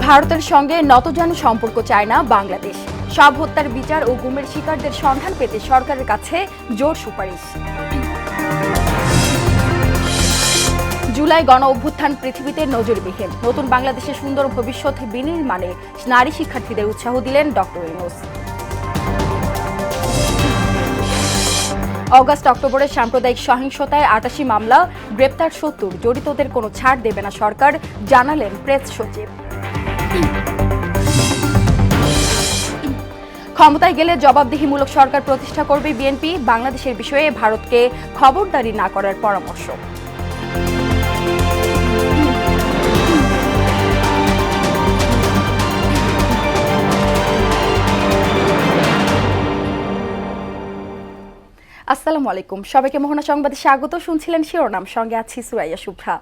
ভারতের সঙ্গে নতজানু সম্পর্ক চায় না বাংলাদেশ। সব হত্যার বিচার ও গুমের শিকারদের সন্ধান পেতে সরকারের কাছে জোর সুপারিশ। জুলাই গণ অভ্যুত্থান পৃথিবীতে নজিরবিহীন। নতুন বাংলাদেশের সুন্দর ভবিষ্যৎ বিনির্মাণে নারী শিক্ষার্থীদের উৎসাহ দিলেন ডক্টর ইউনূস। অগাস্ট অক্টোবরে সাম্প্রদায়িক সহিংসতায় ৮৮ মামলা, গ্রেপ্তার ৭০, জড়িতদের কোনো ছাড় দেবে না সরকার, জানালেন প্রেস সচিব। ক্ষমতায় গেলে জবাবদিহিমূলক সরকার প্রতিষ্ঠা করবে বিএনপি, বাংলাদেশের বিষয়ে ভারতকে খবরদারি না করার পরামর্শ। আসসালামু আলাইকুম, সবাইকে মোহনা সংবাদে স্বাগত। শুনছিলেন শিরোনাম, সঙ্গে আছি সুরাইয়া শুভ্রা।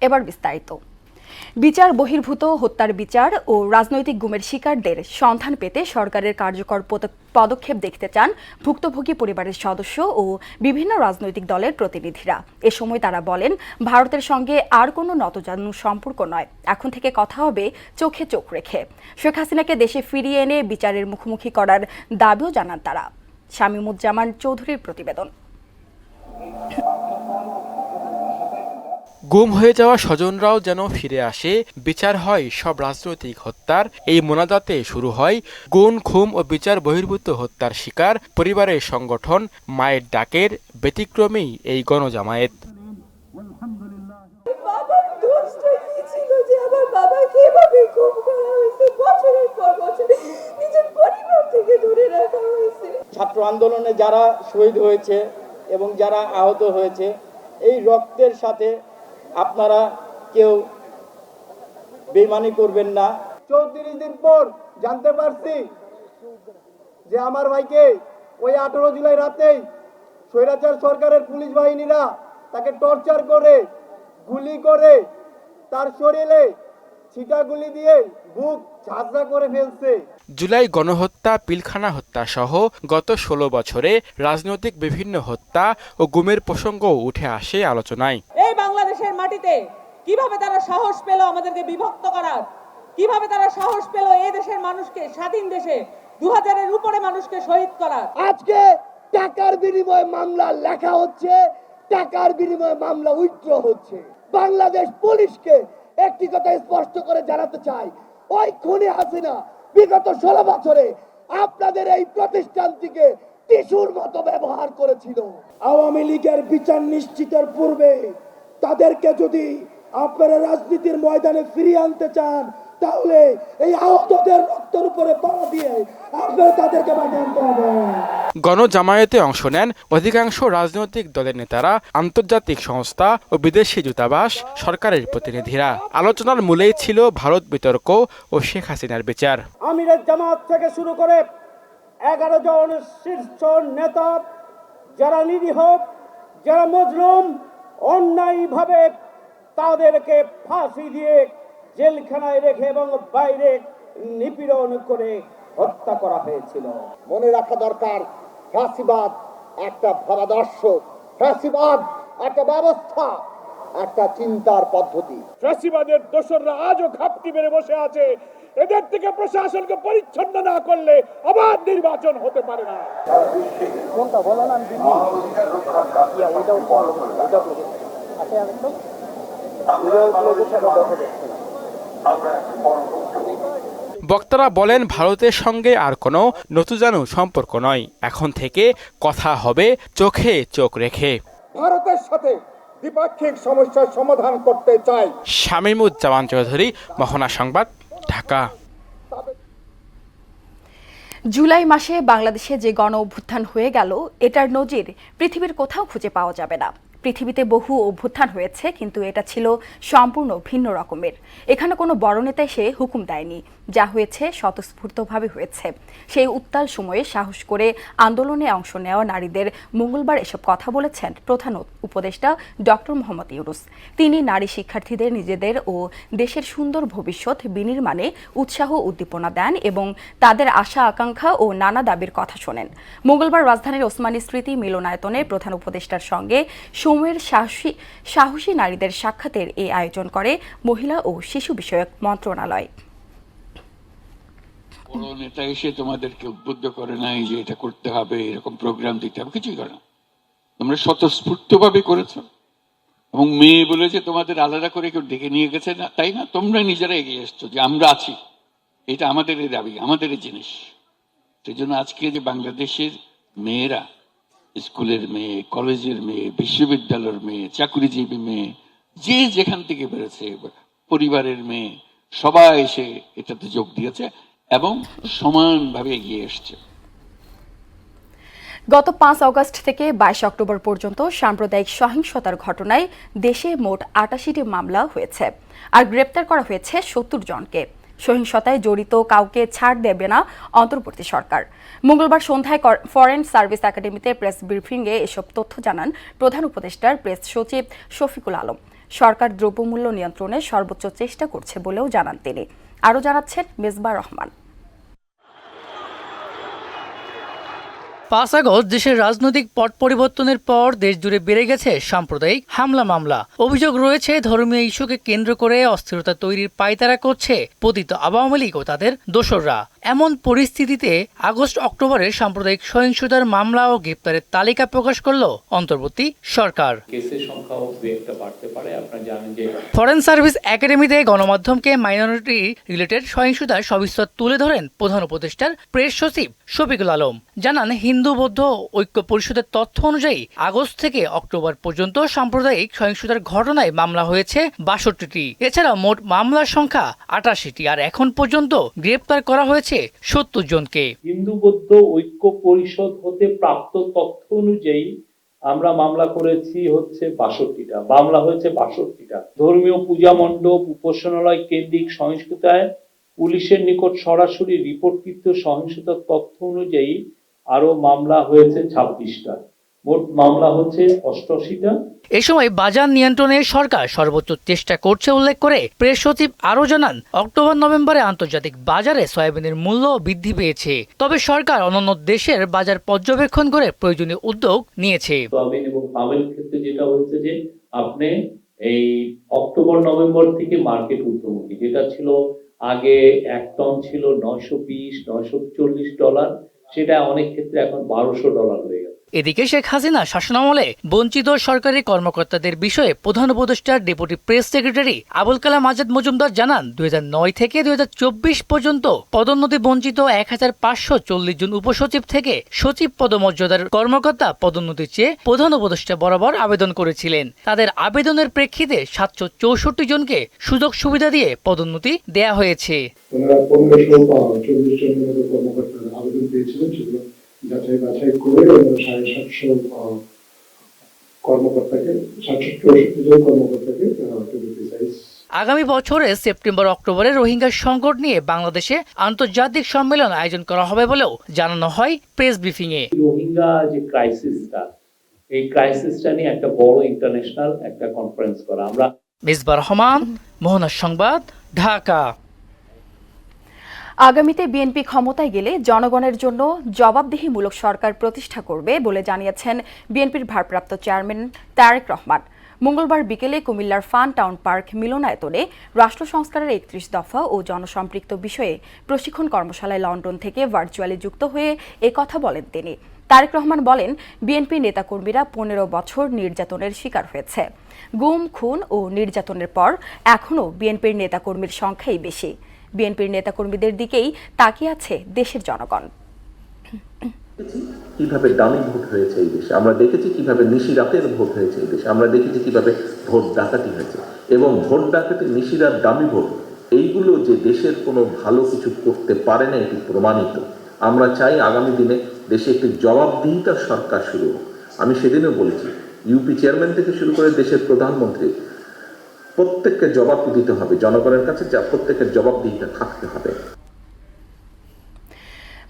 এবার বিস্তারিত। বিচার বহির্ভূত হত্যার বিচার ও রাজনৈতিক গুমের শিকারদের সন্ধান পেতে সরকারের কার্যকর পদক্ষেপ দেখতে চান ভুক্তভোগী পরিবারের সদস্য ও বিভিন্ন রাজনৈতিক দলের প্রতিনিধিরা। এ সময় তারা বলেন, ভারতের সঙ্গে আর কোনো নতজানু সম্পর্ক নয়, এখন থেকে কথা হবে চোখে চোখ রেখে। শেখ হাসিনাকে দেশে ফিরিয়ে এনে বিচারের মুখোমুখি করার দাবিও জানান তারা। শামীমুজ্জামান চৌধুরীর প্রতিবেদন। গুম হয়ে যাওয়া স্বজনরাও যেন ফিরে আসে, বিচার হয় সব রাজনৈতিক হত্যার, এই মোনাজাতে শুরু হয় গুম, খুন ও বিচার বহির্ভূত হত্যার শিকার পরিবারের সংগঠন মায়ের ডাকের ব্যতিক্রমেই এই গণজামায়াত। ছাত্র আন্দোলনে যারা শহীদ হয়েছে এবং যারা আহত হয়েছে, এই রক্তের সাথে আপনারা কেউ বেইমানি করবেন না। 34 দিন পর জানতে পারছি যে আমার ভাইকে ওই 18 জুলাই রাতেই স্বৈরাচার সরকারের পুলিশ বাহিনীরা তাকে টর্চার করে, গুলি করে, তার শরীরে ছিটা গুলি দিয়ে বুক ঝাঁঝরা করে ফেলছে। জুলাই গণহত্যা, পিলখানা হত্যা সহ গত 16 বছরে রাজনৈতিক বিভিন্ন হত্যা ও গুমের প্রসঙ্গ উঠে আসে আলোচনায়। এই বাংলাদেশের মাটিতে কিভাবে তারা সাহস পেল আমাদেরকে বিভক্ত করার, কিভাবে তারা সাহস পেল এই দেশের মানুষকে, স্বাধীন দেশে 2000-এর উপরে মানুষকে শহীদ করার। আজকে টাকার বিনিময়ে মামলা লেখা হচ্ছে, টাকার বিনিময়ে মামলা উইথড্র হচ্ছে। বাংলাদেশ পুলিশকে একটি কথা স্পষ্ট করে জানাতে চাই, ওই খুনি হাসিনা বিগত 16 বছরে আপনাদের এই প্রতিষ্ঠানটিকে টিস্যুর মতো ব্যবহার করেছিল। আওয়ামী লীগের বিচার নিশ্চিতের পূর্বে তাদেরকে যদি আপনারা রাজনীতির ময়দানে ফিরিয়ে আনতে চান, তাহলে এই আহতদের রক্তের উপরে পা দিয়ে আপনারা তাদেরকে বাঁচিয়ে আনতে হবে। গণজামায়াতে অংশ নেন অধিকাংশ রাজনৈতিক দলের নেতারা, আন্তর্জাতিক সংস্থা ও বিদেশি দূতাবাস, সরকারের প্রতিনিধিরা। আলোচনার মূলেই ছিল ভারত বিতর্ক ও শেখ হাসিনার বিচার। আমিরের জামাত থেকে শুরু করে 11 জন শীর্ষ নেতা, যারা নিরীহ, যারা মজলুম, অন্যায়ভাবে তাদেরকে ফাঁসি দিয়ে জেলখানায় রেখে এবং বাইরে নিপীড়ন করে হত্যা করা হয়েছিল। মনে রাখা দরকার, ফ্যাসিবাদ একটা ভাবাদর্শ, ফ্যাসিবাদ একটা ব্যবস্থা, একটা চিন্তার পদ্ধতি। ফ্যাসিবাদের দোসররা আজও ঘাপটি মেরে বসে আছে। এদের থেকে প্রশাসনকে পরিচ্ছন্ন না করলে আবার নির্বাচন হতে পারে না। বক্তারা বলেন, ভারতের সঙ্গে আর কোনো নতজানু সম্পর্ক নয়, এখন থেকে কথা হবে চোখে চোখ রেখে। ভারতের সাথে দ্বিপাক্ষিক সমস্যার সমাধান করতে চাই। শামীমুজ্জামান চৌধুরী, মোহনা সংবাদ, ঢাকা। জুলাই মাসে বাংলাদেশে যে গণ অভ্যুত্থান হয়ে গেল, এটার নজির পৃথিবীর কোথাও খুঁজে পাওয়া যাবে না। পৃথিবীতে বহু অভ্যুত্থান হয়েছে, কিন্তু এটা ছিল সম্পূর্ণ ভিন্ন রকমের। এখানে কোনো বড় নেতা এসে হুকুম দেয়নি, যা হয়েছে স্বতঃস্ফূর্তভাবে হয়েছে। সেই উত্তাল সময়ে সাহস করে আন্দোলনে অংশ নেওয়া নারীদের মঙ্গলবার এসব কথা বলেছেন প্রধান উপদেষ্টা ডক্টর মোহাম্মদ ইউনূস। তিনি নারী শিক্ষার্থীদের নিজেদের ও দেশের সুন্দর ভবিষ্যৎ বিনির্মাণে উৎসাহ উদ্দীপনা দেন এবং তাদের আশা আকাঙ্ক্ষা ও নানা দাবির কথা শোনেন। মঙ্গলবার রাজধানীর ওসমানী স্মৃতি মিলনায়তনে প্রধান উপদেষ্টার সঙ্গে সময়ের সাহসী নারীদের সাক্ষাতের এই আয়োজন করে মহিলা ও শিশু বিষয়ক মন্ত্রণালয়। বড় নেতা এসে তোমাদেরকে উদ্বুদ্ধ করে নাই যে এটা করতে হবে, এরকম প্রোগ্রাম দিতে হবে, কিছুই করে না। তোমরা স্বতঃস্ফূর্তভাবে করেছো এবং মেয়ে বলেছে তোমাদের আলাদা করে কেউ ডেকে নিয়ে গেছে না, তাই না? তোমরা নিজেরা এগিয়ে এসছো যে আমরা আছি, এটা আমাদের দাবি, আমাদের জিনিস। সেই জন্য আজকে যে বাংলাদেশের মেয়েরা, স্কুলের মেয়ে, কলেজের মেয়ে, বিশ্ববিদ্যালয়ের মেয়ে, চাকরিজীবী মেয়ে, যে যেখান থেকে বেরোছে, পরিবারের মেয়ে, সবাই এসে এটাতে যোগ দিয়েছে এবং সমানভাবে এগিয়ে এসছে। গত 5 অগস্ট থেকে 22 অক্টোবর পর্যন্ত সাম্প্রদায়িক সহিংসতার ঘটনায় দেশে মোট 88টি মামলা হয়েছে, আর গ্রেপ্তার করা হয়েছে 70 জনকে। সহিংসতায় জড়িত কাউকে ছাড় দেবে না অন্তর্বর্তী সরকার। মঙ্গলবার সন্ধ্যায় ফরেন সার্ভিস একাডেমিতে প্রেস ব্রিফিংয়ে এসব তথ্য জানান প্রধান উপদেষ্টার প্রেস সচিব শফিকুল আলম। সরকার দ্রব্যমূল্য নিয়ন্ত্রণে সর্বোচ্চ চেষ্টা করছে বলেও জানান তিনি। আরও জানাচ্ছেন মেজবা রহমান। 5 আগস্ট দেশের রাজনৈতিক পট পরিবর্তনের পর দেশ জুড়ে বেড়ে গেছে সাম্প্রদায়িক হামলা মামলা। অভিযোগ রয়েছে ধর্মীয় ইস্যুকে কেন্দ্র করে অস্থিরতা তৈরির পায়তারা করছে পতিত আওয়ামী লীগ ও তাদের দোসররা। এমন পরিস্থিতিতে আগস্ট অক্টোবরে সাম্প্রদায়িক সহিংসতার মামলা ও গ্রেপ্তারের তালিকা প্রকাশ করল অন্তর্বর্তী সরকার। কেসের সংখ্যাও একটা বাড়তে পারে। আপনারা জানেন যে ফরেন সার্ভিস একাডেমিতে গণমাধ্যমকে মাইনরিটি রিলেটেড সহিংসতার সবিস্তার তুলে ধরেন প্রধান উপদেষ্টার প্রেস সচিব শফিকুল আলম। জানান, হিন্দু বৌদ্ধ ঐক্য পরিষদের তথ্য অনুযায়ী আগস্ট থেকে অক্টোবর পর্যন্ত সাম্প্রদায়িক সহিংসতার ঘটনায় মামলা হয়েছে 62টি। এছাড়া মোট মামলার সংখ্যা 88টি, আর এখন পর্যন্ত গ্রেপ্তার করা হয়েছে 70 জনকে। হিন্দু বৌদ্ধ ঐক্য পরিষদ হতে প্রাপ্ত তথ্য অনুযায়ী আমরা মামলা করেছি হচ্ছে 62টা, মামলা হয়েছে 62টা। ধর্মীয় পূজা মণ্ডপ, উপাসনালয় কেন্দ্রিক সহিংসতায় পুলিশের নিকট সরাসরি রিপোর্টকৃত সহিংসতার তথ্য অনুযায়ী আরো মামলা হয়েছে 26টা। মোট মামলা হচ্ছে 88টা। এ সময় বাজার নিয়ন্ত্রণে সরকার সর্বোচ্চ চেষ্টা করছে উল্লেখ করে প্রেস সচিব আরও জানান, অক্টোবর নভেম্বরে আন্তর্জাতিক বাজারে সয়াবিনের মূল্য বৃদ্ধি পেয়েছে। তবে সরকার অন্যান্য দেশের বাজার পর্যবেক্ষণ করে প্রয়োজনীয় উদ্যোগ নিয়েছে। সয়াবিন এবং পামের ক্ষেত্রে যেটা হচ্ছে যে আপনি এই অক্টোবর নভেম্বর থেকে মার্কেট ঊর্ধ্বমুখী, যেটা ছিল আগে 1 টন ছিল $920-940, সেটা অনেক ক্ষেত্রে এখন $1200 হয়ে গেছে। এদিকে শেখ হাসিনা শাসনামলে বঞ্চিত সরকারি কর্মকর্তাদের বিষয়ে প্রধান উপদেষ্টার deputy press secretary Abul Kalam Azad Majumdar জানান, 2009 থেকে 2024 পর্যন্ত পদোন্নতি বঞ্চিত 1540 জন উপসচিব থেকে সচিব পদমর্যাদার কর্মকর্তা পদোন্নতি চেয়ে প্রধান উপদেষ্টা বরাবর আবেদন করেছিলেন। তাদের আবেদনের প্রেক্ষিতে 764 জনকে সুযোগ সুবিধা দিয়ে পদোন্নতি দেয়া হয়েছে। 1540 জনের মতো কর্মকর্তারা আবেদন পেয়েছিলেন, সেগুলো যাচাই বাছাই করে 750 কর্মকর্তাকে 764 জন কর্মকর্তাকে আগামী বছরের সেপ্টেম্বর অক্টোবরে রোহিঙ্গা সংকট নিয়ে বাংলাদেশে আন্তর্জাতিক সম্মেলন আয়োজন করা হবে বলেও জানানো হয় প্রেস ব্রিফিংয়ে। রোহিঙ্গা যে ক্রাইসিসটা, এই ক্রাইসিসটা নিয়ে একটা বড় ইন্টারন্যাশনাল একটা কনফারেন্স করা। আমরা মেজবা রহমান, মোহনা সংবাদ, ঢাকা। আগামীতে বিএনপি ক্ষমতায় গেলে জনগণের জন্য জবাবদিহিমূলক সরকার প্রতিষ্ঠা করবে বলে জানিয়েছেন বিএনপির ভারপ্রাপ্ত চেয়ারম্যান তারেক রহমান। মঙ্গলবার বিকেলে কুমিল্লার ফান টাউন পার্ক মিলনায়তনে রাষ্ট্র সংস্কারের 31 দফা ও জনসম্পৃক্ত বিষয়ে প্রশিক্ষণ কর্মশালায় লন্ডন থেকে ভার্চুয়ালি যুক্ত হয়ে কথা বলেন তিনি। তারেক রহমান বলেন, বিএনপি নেতাকর্মীরা 15 বছর নির্যাতনের শিকার হয়েছে। গুম, খুন ও নির্যাতনের পর এখনও বিএনপির নেতাকর্মীর সংখ্যাই বেশি। বিএনপির নেতাকর্মীদের দিকেই তাকিয়ে আছে দেশের জনগণ। কিভাবে ডামি ভোট হয়েছে এই দেশে, আমরা দেখেছি কিভাবে নিশিরাতের ভোট হয়েছে এই দেশে, আমরা দেখেছি কিভাবে ভোট ডাকাতি হয়েছে, এবং ভোট ডাকাতি, নিশিরাত, ডামি ভোট, এইগুলো যে দেশের কোনো ভালো কিছু করতে পারে না, এটি প্রমাণিত। আমরা চাই আগামী দিনে দেশে একটি জবাবদিহিতার সরকার শুরু হোক। আমি সেদিনও বলেছি, ইউপি চেয়ারম্যান থেকে শুরু করে দেশের প্রধানমন্ত্রী, প্রত্যেককে জবাব দিতে হবে জনগণের কাছে, যা প্রত্যেকের জবাবদিহিতা থাকতে হবে।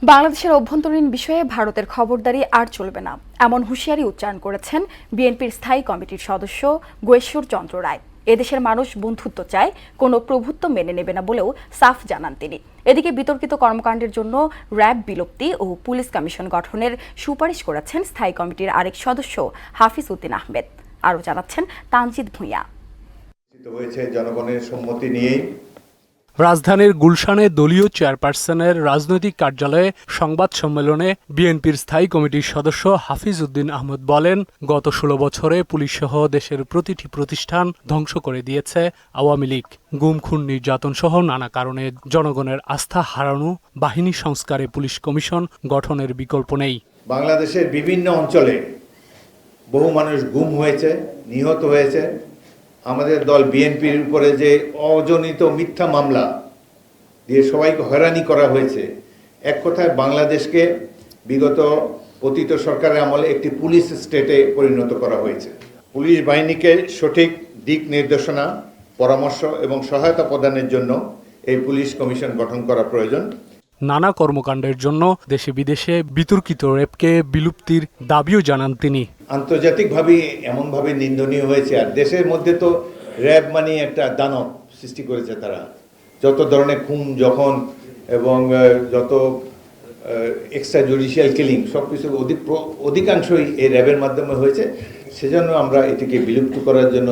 বাংলাদেশের অভ্যন্তরীণ বিষয়ে ভারতের খবরদারি আর চলবে না, এমন হুঁশিয়ারি উচ্চারণ করেছেন বিএনপির স্থায়ী কমিটির সদস্য গয়েশ্বর চন্দ্র রায়। এদেশের মানুষ বন্ধুত্ব চায়, কোনো প্রভুত্ব মেনে নেবে না বলেও সাফ জানান তিনি। এদিকে বিতর্কিত কর্মকাণ্ডের জন্য র্যাব বিলুপ্তি ও পুলিশ কমিশন গঠনের সুপারিশ করেছেন স্থায়ী কমিটির আরেক সদস্য হাফিজ উদ্দিন আহমেদ। আরও জানাচ্ছেন তানজিদ ভূঁইয়া। হয়েছে জনগণের সম্মতি নিয়েই। রাজধানীর গুলশানে দলীয় চেয়ারপারসনের রাজনৈতিক কার্যালয়ে সংবাদ সম্মেলনে বিএনপির স্থায়ী কমিটির সদস্য হাফিজ উদ্দিন আহমদ বলেন, গত 16 বছরে পুলিশসহ দেশের প্রতিটি প্রতিষ্ঠান ধ্বংস করে দিয়েছে আওয়ামী লীগ। গুম খুন নির্যাতন সহ নানা কারণে জনগণের আস্থা হারানো বাহিনী সংস্কারে পুলিশ কমিশন গঠনের বিকল্প নেই। বাংলাদেশের বিভিন্ন অঞ্চলে বহু মানুষ গুম হয়েছে, নিহত হয়েছে। আমাদের দল বিএনপির উপরে যে অজনিত মিথ্যা মামলা দিয়ে সবাইকে হয়রানি করা হয়েছে, এক কথায় বাংলাদেশকে বিগত অতীত সরকারের আমলে একটি পুলিশ স্টেটে পরিণত করা হয়েছে। পুলিশ বাহিনীকে সঠিক দিক নির্দেশনা, পরামর্শ এবং সহায়তা প্রদানের জন্য এই পুলিশ কমিশন গঠন করা প্রয়োজন। নানা কর্মকাণ্ডের জন্য দেশে বিদেশে বিতর্কিত র্যাবকে বিলুপ্তির দাবিও জানান তিনি। আন্তর্জাতিকভাবে এমনভাবে নিন্দনীয় হয়েছে, আর দেশের মধ্যে তো র্যাব মানে একটা দানব সৃষ্টি করেছে তারা। যত ধরনের খুন যখন এবং যত এক্সট্রা জুডিশিয়াল কিলিং সব কিছু অধিকাংশই এই র্যাবের মাধ্যমে হয়েছে। সেজন্য আমরা এটিকে বিলুপ্ত করার জন্য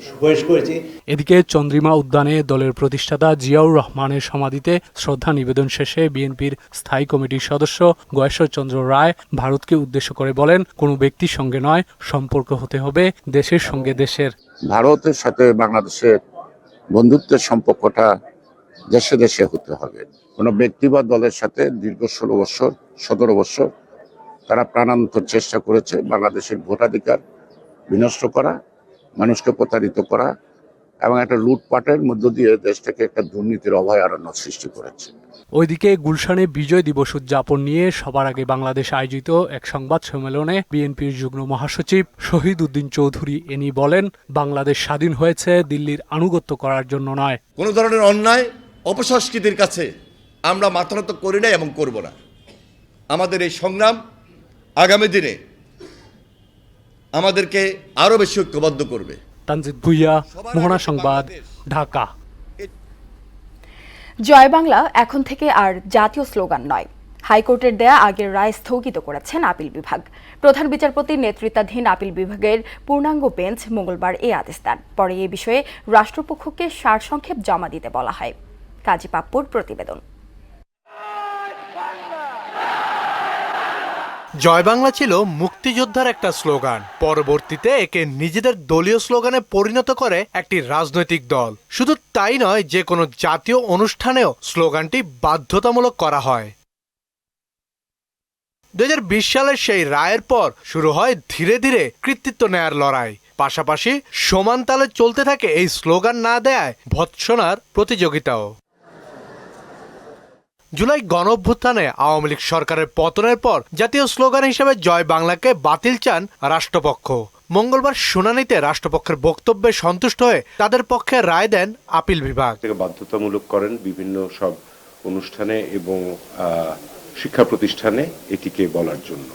সুপারিশ করেছি। এদিকে চন্দ্রিমা উদ্যানে দলের প্রতিষ্ঠাতা জিয়াউর রহমানের সমাধিতে শ্রদ্ধা নিবেদন শেষে বিএনপির স্থায়ী কমিটির সদস্য গয়েশ্বরচন্দ্র রায় ভারতকে উদ্দেশ্য করে বলেন, কোনো ব্যক্তির সঙ্গে নয়, সম্পর্ক হতে হবে দেশের সঙ্গে দেশের। ভারতের সাথে বাংলাদেশের বন্ধুত্বের সম্পর্কটা দেশে দেশে হতে হবে। কোনো ব্যক্তি বা দলের সাথে দীর্ঘ 16 বছর 17 বছর তারা প্রাণান্তর চেষ্টা করেছে বাংলাদেশের ভোটাধিকার বিনষ্ট করা, মানুষকে প্রতারিত করা এবং একটা লুটপাটের মধ্য দিয়ে দেশটাকে একটা দুর্নীতির অভয়ারণ্য সৃষ্টি করেছে। ওইদিকে গুলশানে বিজয় দিবস উদযাপন নিয়ে সবার আগে বাংলাদেশ আয়োজিত এক সংবাদ সম্মেলনে বিএনপির যুগ্ম মহাসচিব শহীদ উদ্দিন চৌধুরী এনি বলেন, বাংলাদেশ স্বাধীন হয়েছে দিল্লির আনুগত্য করার জন্য নয়। কোনো ধরনের অন্যায় অপসংস্কৃতির কাছে আমরা মাথা নত করি না এবং করব না। আমাদের এই সংগ্রাম আগামী দিনে আমাদেরকে আরো বেশি ঐক্যবদ্ধ করবে। তানজিদ ভূঁইয়া, মোহনা সংবাদ, ঢাকা। জয় বাংলা এখন থেকে আর জাতীয় স্লোগান নয়। হাইকোর্টের দেয়া আগের রায় স্থগিত করেছেন আপিল বিভাগ। প্রধান বিচারপতির নেতৃত্বাধীন আপিল বিভাগের পূর্ণাঙ্গ বেঞ্চ মঙ্গলবার এই আদেশ দেন। পরে এ বিষয়ে রাষ্ট্রপক্ষকে সারসংক্ষেপ জমা দিতে বলা হয়। কাজী পাপ্পুর প্রতিবেদন। জয় বাংলা ছিল মুক্তিযোদ্ধার একটা স্লোগান। পরবর্তীতে একে নিজেদের দলীয় স্লোগানে পরিণত করে একটি রাজনৈতিক দল। শুধু তাই নয়, যে কোনো জাতীয় অনুষ্ঠানেও স্লোগানটি বাধ্যতামূলক করা হয়। 2020 সালের সেই রায়ের পর শুরু হয় ধীরে ধীরে কৃতিত্ব নেয়ার লড়াই। পাশাপাশি সমান তালে চলতে থাকে এই স্লোগান না দেয়ায় ভৎসনার প্রতিযোগিতাও। জুলাই গণঅভ্যুত্থানে আওয়ামী লীগ সরকারের পতনের পর জাতীয় স্লোগান হিসেবে জয় বাংলাকে বাতিল চান রাষ্ট্রপক্ষ। মঙ্গলবার শুনানিতে রাষ্ট্রপক্ষের বক্তব্যে সন্তুষ্ট হয়ে তাদের পক্ষে রায় দেন আপিল বিভাগ। বাধ্যতামূলক করেন বিভিন্ন সব অনুষ্ঠানে এবং শিক্ষা প্রতিষ্ঠানে এটিকে বলার জন্য।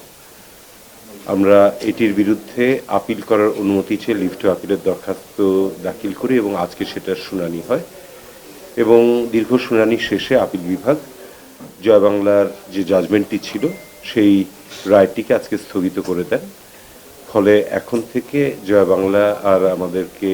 আমরা এটির বিরুদ্ধে আপিল করার অনুমতি চেয়ে লিভ টু আপিলের দরখাস্ত দাখিল করি এবং আজকে সেটার শুনানি হয় এবং দীর্ঘ শুনানি শেষে আপিল বিভাগ জয় বাংলার যে জাজমেন্টটি ছিল সেই রায়টিকে আজকে স্থগিত করে দেন। ফলে এখন থেকে জয় বাংলা আর আমাদেরকে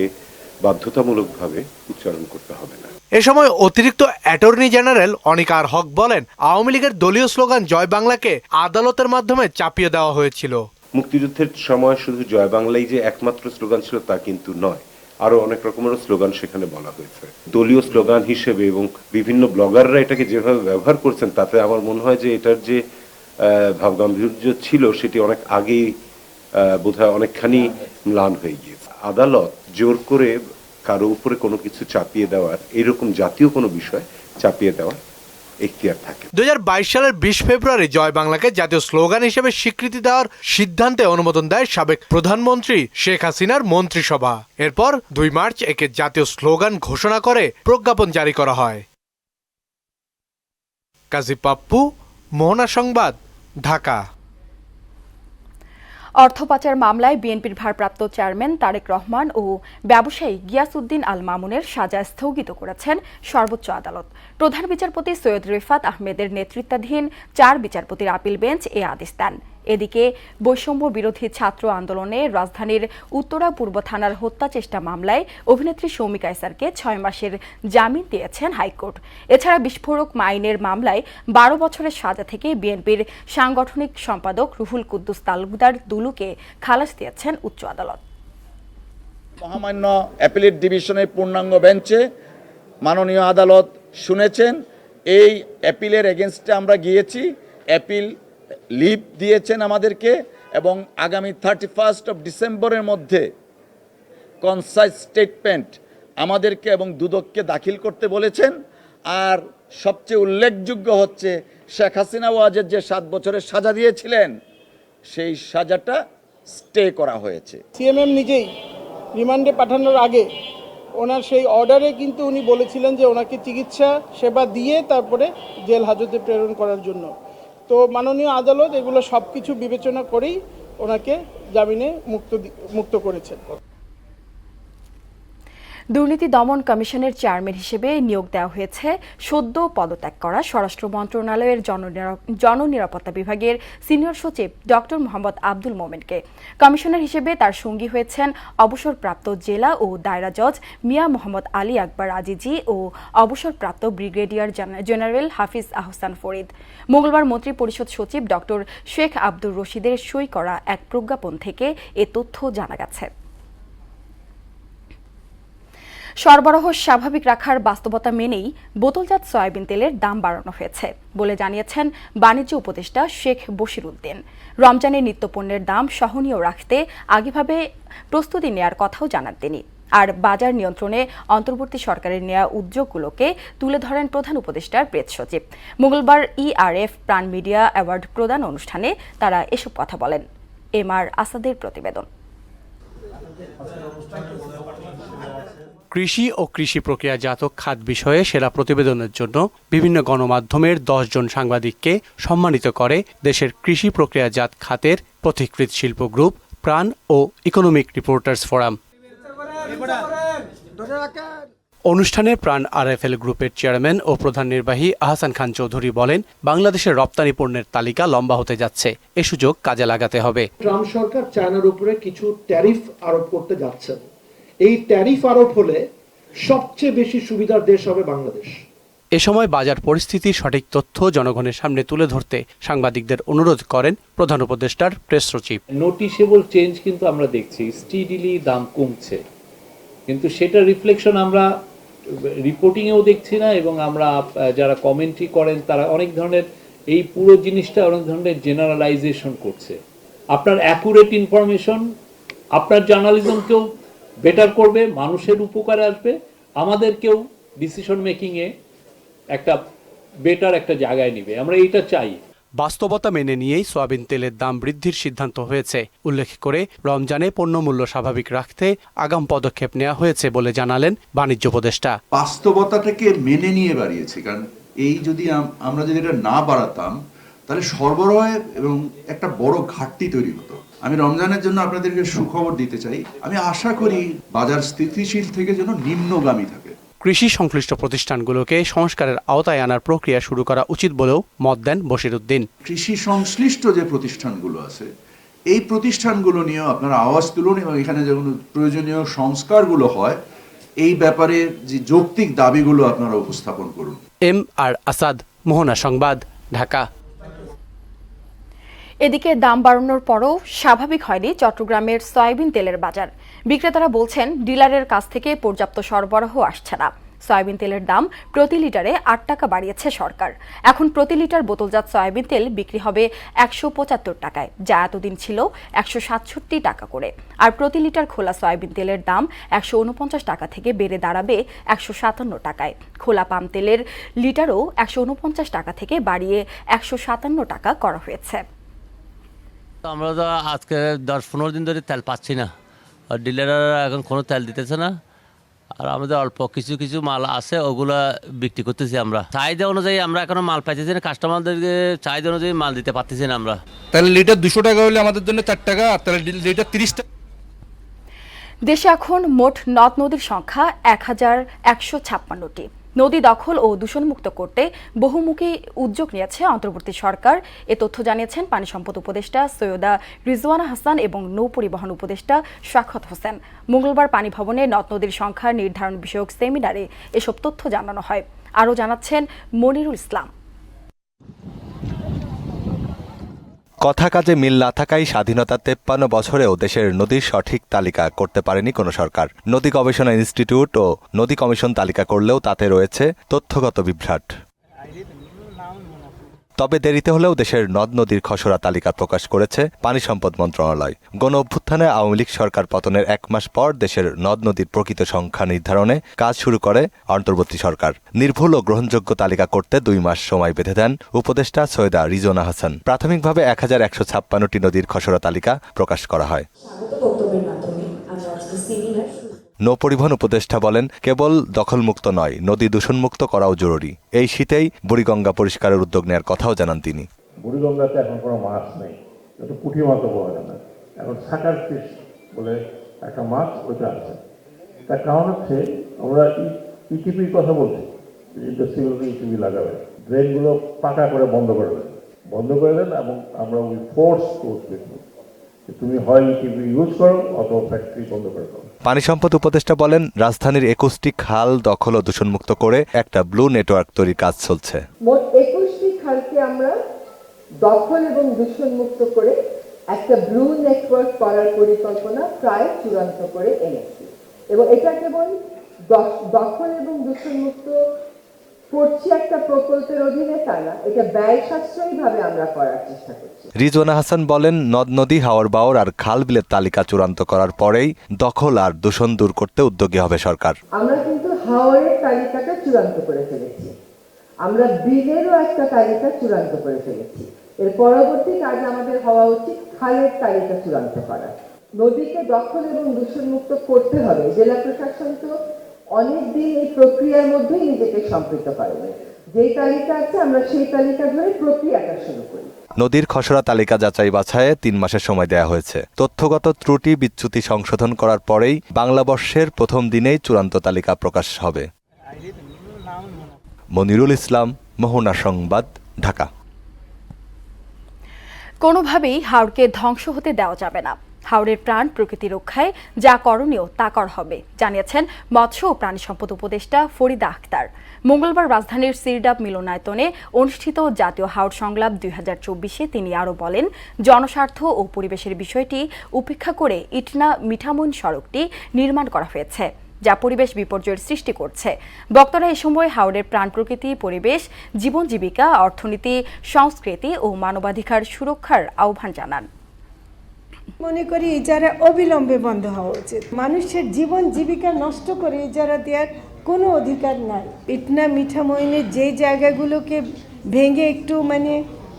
বাধ্যতামূলকভাবে উচ্চারণ করতে হবে না। এ সময় অতিরিক্ত অ্যাটর্নি জেনারেল অনিকার হক বলেন, আওয়ামী লীগের দলীয় স্লোগান জয় বাংলাকে আদালতের মাধ্যমে চাপিয়ে দেওয়া হয়েছিল। মুক্তিযুদ্ধের সময় শুধু জয় বাংলাই যে একমাত্র স্লোগান ছিল তা কিন্তু নয়, আরো অনেক রকমের স্লোগান সেখানে বলা হয়েছে। দলীয় স্লোগান হিসেবে এবং বিভিন্ন ব্লগাররা এটাকে যেভাবে ব্যবহার করছেন তাতে আমার মনে হয় যে এটার যে ভাবগাম্ভীর্য ছিল সেটি অনেক আগেই বোধহয় অনেকখানি ম্লান হয়ে গিয়েছে। আদালত জোর করে কারো উপরে কোনো কিছু চাপিয়ে দেওয়ার, এরকম জাতীয় কোনো বিষয় চাপিয়ে দেওয়ার এখতিয়ার থাকে। 2022 সালের 20 ফেব্রুয়ারি জয় বাংলাকে জাতীয় স্লোগান হিসেবে স্বীকৃতি দেওয়ার সিদ্ধান্তে অনুমোদন দেয় সাবেক প্রধানমন্ত্রী শেখ হাসিনার মন্ত্রিসভা। এরপর 2 মার্চ একে জাতীয় স্লোগান ঘোষণা করে প্রজ্ঞাপন জারি করা হয়। কাজী পাপ্পু, মোহনা সংবাদ, ঢাকা। অর্থ পাচার মামলায় বিএনপির ভারপ্রাপ্ত চেয়ারম্যান তারেক রহমান ও ব্যবসায়ী গিয়াসউদ্দিন আল মামুনের সাজা স্থগিত করেছেন সর্বোচ্চ আদালত। প্রধান বিচারপতি সৈয়দ রিফাত আহমেদের নেতৃত্বাধীন 4 বিচারপতির আপিল বেঞ্চ এ আদেশ দেন। এদিকে বৈষম্য বিরোধী ছাত্র আন্দোলনে রাজধানীর উত্তরা পূর্ব থানার হত্যা চেষ্টা মামলায় অভিনেত্রী সৌমিকা ইসারকে ৬ মাসের জামিন দিয়েছেন হাইকোর্ট। এছাড়া বিস্ফোরক মাইনের মামলায় ১২ বছরের সাজা থেকে বিএনপির সাংগঠনিক সম্পাদক রুহুল কুদ্দুস তালুকদার দুলুকে খালাস দিয়েছেন উচ্চ আদালত। মহামান্য অ্যাপিলেট ডিভিশনের পূর্ণাঙ্গ বেঞ্চে মাননীয় আদালত শুনেছেন। এই অ্যাপিলের এগেনস্টে আমরা গিয়েছি, অ্যাপিল লিভ দিয়েছেন আমাদেরকে এবং আগামী 31 ডিসেম্বরের মধ্যে কনসাইজ স্টেটমেন্ট আমাদেরকে এবং দুদককে দাখিল করতে বলেছেন। আর সবচেয়ে উল্লেখযোগ্য হচ্ছে শেখ হাসিনা ওয়াজেদ যে 7 বছরের সাজা দিয়েছিলেন সেই সাজাটা স্টে করা হয়েছে। সিএমএম নিজেই রিমান্ডে পাঠানোর আগে ওনার সেই অর্ডারে কিন্তু উনি বলেছিলেন যে ওনাকে চিকিৎসা সেবা দিয়ে তারপরে জেল হাজতে প্রেরণ করার জন্য। তো মাননীয় আদালত এগুলো সব কিছু বিবেচনা করেই ওনাকে জামিনে মুক্ত করেছেন। দুর্নীতি দমন কমিশনের চেয়ারম্যান হিসেবে নিয়োগ দেওয়া হয়েছে সদ্য পদত্যাগ করা স্বরাষ্ট্র মন্ত্রণালয়ের জননিরাপত্তা বিভাগের সিনিয়র সচিব ডক্টর মোহাম্মদ আব্দুল মোমেনকে। কমিশনার হিসেবে তার সঙ্গী হয়েছেন অবসরপ্রাপ্ত জেলা ও দায়রা জজ মিয়া মোহাম্মদ আলী আকবর আজিজি ও অবসরপ্রাপ্ত ব্রিগেডিয়ার জেনারেল হাফিজ আহসান ফরিদ। মঙ্গলবার মন্ত্রী পরিষদ সচিব ডক্টর শেখ আব্দুর রশিদের সই করা এক প্রজ্ঞাপন থেকে এ তথ্য জানা গেছে। সরবরাহ স্বাভাবিক রাখার বাস্তবতা মেনেই বোতলজাত সয়াবিন তেলের দাম বাড়ানো হয়েছে বলে জানিয়েছেন বাণিজ্য উপদেষ্টা শেখ বশির উদ্দিন। রমজানের নিত্যপণ্যের দাম সহনীয় রাখতে আগেভাবে প্রস্তুতি নেয়ার কথাও জানান তিনি। আর বাজার নিয়ন্ত্রণে অন্তর্বর্তী সরকারের নেওয়া উদ্যোগগুলোকে তুলে ধরেন প্রধান উপদেষ্টার প্রেস সচিব। মঙ্গলবার ইআরএফ প্রাণ মিডিয়া অ্যাওয়ার্ড প্রদান অনুষ্ঠানে তারা এসব কথা বলেন। এমআর আসাদের প্রতিবেদন। কৃষি ও কৃষি প্রক্রিয়াজাত খাত বিষয়ে সেরা প্রতিবেদনের জন্য বিভিন্ন গণমাধ্যমের 10 জন সাংবাদিককে সম্মানিত করে দেশের কৃষি প্রক্রিয়াজাত খাতের পথিকৃৎ শিল্প গ্রুপ, প্রাণ ও ইকোনমিক রিপোর্টার্স ফোরাম। অনুষ্ঠানে প্রাণ আরএফএল গ্রুপের চেয়ারম্যান ও প্রধান নির্বাহী আহসান খান চৌধুরী বলেন, বাংলাদেশের রপ্তানি পণ্যের তালিকা লম্বা হতে যাচ্ছে, এ সুযোগ কাজে লাগাতে হবে। ট্রাম্প সরকার চায়নার উপরে কিছু ট্যারিফ আরোপ করতে যাচ্ছেন। এই ট্যারিফ আরোপ হলে সবচেয়ে বেশি সুবিধার দেশ হবে বাংলাদেশ। এ সময় বাজার পরিস্থিতির সঠিক তথ্য জনগণের সামনে তুলে ধরতে সাংবাদিকদের অনুরোধ করেন প্রধান উপদেষ্টার প্রেস সচিব। নোটিশেবল চেঞ্জ কিন্তু আমরা দেখছি, স্টিডিলি দাম কমছে, কিন্তু সেটা রিফ্লেকশন আমরা রিপোর্টিংয়েও দেখছি না এবং আমরা যারা কমেন্ট্রি করেন তারা অনেক ধরনের এই পুরো জিনিসটা অনেক ধরনের জেনারেলাইজেশন করছে। আপনার অ্যাকুরেট ইনফরমেশন আপনার জার্নালিজমকেও বেটার করবে, মানুষের উপকারে আসবে, আমাদেরকেও ডিসিশন মেকিংয়ে একটা বেটার একটা জায়গায় নিবে। আমরা এইটা চাই। বাস্তবতা মেনে নিয়েই সয়াবিন তেলের দাম বৃদ্ধির সিদ্ধান্ত হয়েছে উল্লেখ করে রমজানে পণ্যমূল্য স্বাভাবিক রাখতে আগাম পদক্ষেপ নেওয়া হয়েছে বলে জানালেন বাণিজ্য উপদেষ্টা। বাস্তবতাটাকে মেনে নিয়ে বাড়িয়েছি, কারণ এই যদি আমরা যদি এটা না বাড়াতাম তাহলে সরবরাহে এবং একটা বড় ঘাটতি তৈরি হতো। আমি রমজানের জন্য আপনাদেরকে সুখবর দিতে চাই, আমি আশা করি বাজার স্থিতিশীল থেকে যেন নিম্নগামী থাকে। কৃষি সংশ্লিষ্ট প্রতিষ্ঠানগুলোকে সংস্কারের আওতায় আনার প্রক্রিয়া শুরু করা উচিত বলেও মত দেন বশির উদ্দিন। কৃষি সংশ্লিষ্ট যে প্রতিষ্ঠানগুলো আছে এই প্রতিষ্ঠানগুলো নিয়েও আপনারা আওয়াজ তুলুন এবং এখানে যখন প্রয়োজনীয় সংস্কারগুলো হয় এই ব্যাপারে যে যৌক্তিক দাবিগুলো আপনারা উপস্থাপন করুন। এমআর আসাদ, মোহনা সংবাদ, ঢাকা। এদিকে দাম বাড়ানোর পরও স্বাভাবিক হয়নি চট্টগ্রামের সয়াবিন তেলের বাজার। বিক্রেতারা বলছেন ডিলারের কাছ থেকে পর্যাপ্ত সরবরাহ আসছে না। সয়াবিন তেলের দাম প্রতি লিটারে 8 টাকা বাড়িয়েছে সরকার। এখন প্রতি লিটার বোতলজাত সয়াবিন তেল বিক্রি হবে 175 টাকায়, যা এতদিন ছিল 167 টাকা করে। আর প্রতি লিটার খোলা সয়াবিন তেলের দাম 149 টাকা থেকে বেড়ে দাঁড়াবে 157 টাকায়। খোলা পাম তেলের লিটারও 149 টাকা থেকে বাড়িয়ে 157 টাকা করা হয়েছে। আমরা তো আজকে 10-15 দিন ধরে তেল পাচ্ছি না, আর ডিলাররা এখন কোনো তেল দিতেছে না। আর আমাদের অল্প কিছু কিছু মাল আছে, ওগুলা বিক্রি করতেছি আমরা। চাহিদা অনুযায়ী আমরা এখনো মাল পাইতেছি না, কাস্টমারদেরকে চাহিদা অনুযায়ী মাল দিতে পারতেছি না আমরা। তাহলে লিটার 200 টাকা হলে আমাদের জন্য 4 টাকা, আর তাহলে লিটার 30 টাকা। দেশে এখন মোট নদ নদীর সংখ্যা 1156টি। নদী দখল ও দূষণমুক্ত করতে বহুমুখী উদ্যোগ নিয়েছে অন্তর্বর্তী সরকার। এ তথ্য জানিয়েছেন পানি সম্পদ উপদেষ্টা সৈয়দা রিজওয়ানা হাসান এবং নৌ পরিবহন উপদেষ্টা শাখাওয়াত হোসেন। মঙ্গলবার পানি ভবনে নদ নদীর সংখ্যা নির্ধারণ বিষয়ক সেমিনারে এসব তথ্য জানানো হয়। আরও জানাচ্ছেন মনিরুল ইসলাম। কথা কাজে মিল না থাকায় স্বাধীনতার 53 বছরেও দেশের নদীর সঠিক তালিকা করতে পারেনি কোনো সরকার। নদী গবেষণা ইনস্টিটিউট ও নদী কমিশন তালিকা করলেও তাতে রয়েছে তথ্যগত বিভ্রাট। তবে দেরিতে হলেও দেশের নদ নদীর খসড়া তালিকা প্রকাশ করেছে পানি সম্পদ মন্ত্রণালয়। গণ অভ্যুত্থানে আওয়ামী লীগ সরকার পতনের 1 মাস পর দেশের নদ নদীর প্রকৃত সংখ্যা নির্ধারণে কাজ শুরু করে অন্তর্বর্তী সরকার। নির্ভুল ও গ্রহণযোগ্য তালিকা করতে 2 মাস সময় বেঁধে দেন উপদেষ্টা সৈয়দা রিজওয়ানা হাসান। প্রাথমিকভাবে 1156টি নদীর খসড়া তালিকা প্রকাশ করা হয়। নৌ পরিবহন উপদেষ্টা বলেন, কেবল দখলমুক্ত নয়, নদী দূষণমুক্ত করাও জরুরি। এই শীতেই বুড়িগঙ্গা পরিষ্কারের উদ্যোগ নেওয়ার কথাও জানান তিনি। বুড়িগঙ্গাতে এখন কোনো মাছ নেই, একটু পুঁটি মাছও পাওয়া যায় না। এখন সাকার ফিশ বলে একটা মাছ ওইটা আছে। তার কারণ হচ্ছে আমরা ইটিপির কথা বলছি, ইটিপি লাগাবে, ড্রেনগুলো পাকা করে বন্ধ করে দেন এবং আমরা ওই ফোর্স করতে তুমি হয় ইটিপি ইউজ করো অথবা ফ্যাক্টরি বন্ধ করে দাও। পানি সম্পদ উপদেষ্টা বলেন, রাজধানীর 21টি খাল দখল ও দূষণমুক্ত করে একটা ব্লু নেটওয়ার্ক তৈরির কাজ চলছে। মোট 21টি খালকে আমরা দখল এবং দূষণমুক্ত করে একটা ব্লু নেটওয়ার্ক করার পরিকল্পনা প্রায় চূড়ান্ত করে এনেছি এবং এটা কেবল দখল এবং দূষণমুক্ত করছি একটা প্রকল্পের অধীনে তা না, এটা ব্যয় সাশ্রয়ী ভাবে আমরা করার চেষ্টা করছি। রিজওয়ানা হাসান বলেন, নদ নদী, হাওর বাওর আর খাল বিলের তালিকা চূড়ান্ত করার পরেই দখল আর দূষণ দূর করতে উদ্যোগী হবে সরকার। আমরা কিন্তু হাওরের তালিকাটা চূড়ান্ত করে ফেলেছি, আমরা বিলেরও একটা তালিকা চূড়ান্ত করে ফেলেছি। এর পরবর্তী কাজ আমাদের হওয়া উচিত খালের তালিকা চূড়ান্ত করা। নদীকে দখল এবং দূষণমুক্ত করতে হবে। জেলা প্রশাসন তো অনেকদিন এই প্রক্রিয়ার মধ্যেই নিজেকে সম্পৃক্ত করেনি। যেই তালিকা আছে আমরা সেই তালিকা ধরে প্রক্রিয়াটা শুরু করি। নদীর খসড়া তালিকা যাচাই বাছাইয়ে 3 মাসের সময় দেয়া হয়েছে। তথ্যগত ত্রুটি বিচ্যুতি সংশোধন করার পরেই বাংলাবর্ষের প্রথম দিনেই চূড়ান্ত তালিকা প্রকাশ হবে। মনিরুল ইসলাম, মোহনা সংবাদ, ঢাকা। কোনোভাবেই হাওরকে ধ্বংস হতে দেওয়া যাবে না। হাওরের প্রাণ প্রকৃতি রক্ষায় যা করণীয় তা করা হবে, জানিয়েছেন মৎস্য ও প্রাণী সম্পদ উপদেষ্টা ফরিদা আক্তার। মঙ্গলবার রাজধানীর সিরডাব মিলনায়তনে অনুষ্ঠিত জাতীয় হাওর সংলাপ 2024-এ তিনি আরও বলেন, জনস্বার্থ ও পরিবেশের বিষয়টি উপেক্ষা করে ইটনা মিঠামইন সড়কটি নির্মাণ করা হয়েছে, যা পরিবেশ বিপর্যয়ের সৃষ্টি করছে। বক্তারা এ সময় হাওরের প্রাণ প্রকৃতি, পরিবেশ, জীবন জীবিকা, অর্থনীতি, সংস্কৃতি ও মানবাধিকার সুরক্ষার আহ্বান জানান। মনে করি ইজারা অবিলম্বে বন্ধ হওয়া উচিত। মানুষের জীবন জীবিকা নষ্ট করে ইজারা দেওয়ার কোনো অধিকার নাই। ইটনা মিঠামইনের যে জায়গাগুলোকে ভেঙে একটু